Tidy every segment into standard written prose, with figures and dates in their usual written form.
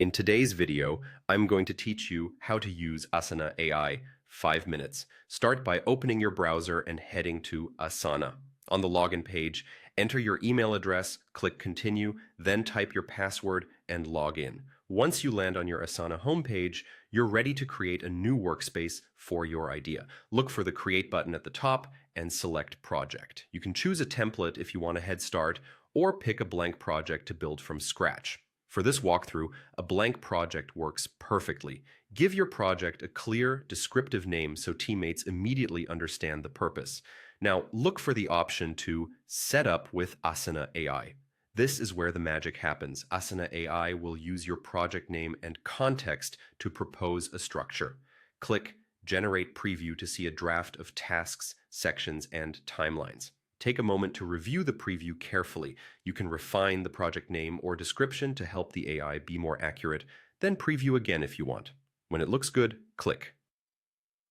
In today's video, I'm going to teach you how to use Asana AI 5 minutes. Start by opening your browser and heading to Asana. On the login page, enter your email address, click Continue, then type your password and log in. Once you land on your Asana homepage, you're ready to create a new workspace for your idea. Look for the Create button at the top and select Project. You can choose a template if you want a head start, or pick a blank project to build from scratch. For this walkthrough, a blank project works perfectly. Give your project a clear, descriptive name so teammates immediately understand the purpose. Now, look for the option to Set Up with Asana AI. This is where the magic happens. Asana AI will use your project name and context to propose a structure. Click Generate Preview to see a draft of tasks, sections, and timelines. Take a moment to review the preview carefully. You can refine the project name or description to help the AI be more accurate, then preview again if you want. When it looks good, click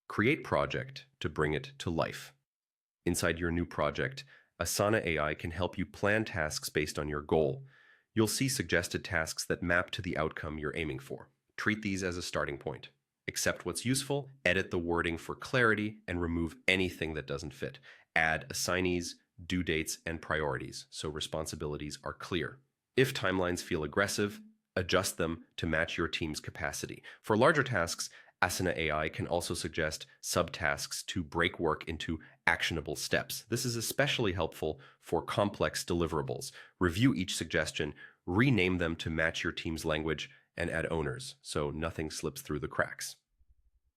Create Project to bring it to life. Inside your new project, Asana AI can help you plan tasks based on your goal. You'll see suggested tasks that map to the outcome you're aiming for. Treat these as a starting point. Accept what's useful, edit the wording for clarity, and remove anything that doesn't fit. Add assignees, due dates, and priorities so responsibilities are clear. If timelines feel aggressive, adjust them to match your team's capacity. For larger tasks, Asana AI can also suggest subtasks to break work into actionable steps. This is especially helpful for complex deliverables. Review each suggestion, rename them to match your team's language, and add owners so nothing slips through the cracks.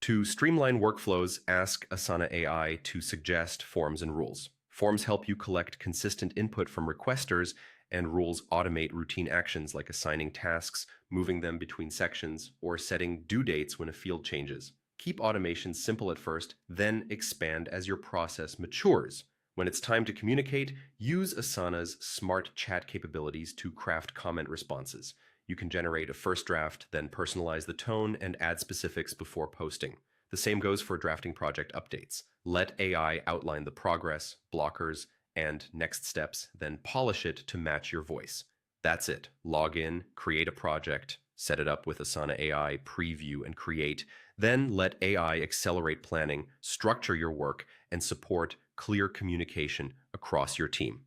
To streamline workflows, ask Asana AI to suggest forms and rules. Forms help you collect consistent input from requesters, and rules automate routine actions like assigning tasks, moving them between sections, or setting due dates when a field changes. Keep automation simple at first, then expand as your process matures. When it's time to communicate, use Asana's smart chat capabilities to craft comment responses. You can generate a first draft, then personalize the tone and add specifics before posting. The same goes for drafting project updates. Let AI outline the progress, blockers, and next steps, then polish it to match your voice. That's it. Log in, create a project, set it up with Asana AI, preview, and create. Then let AI accelerate planning, structure your work, and support clear communication across your team.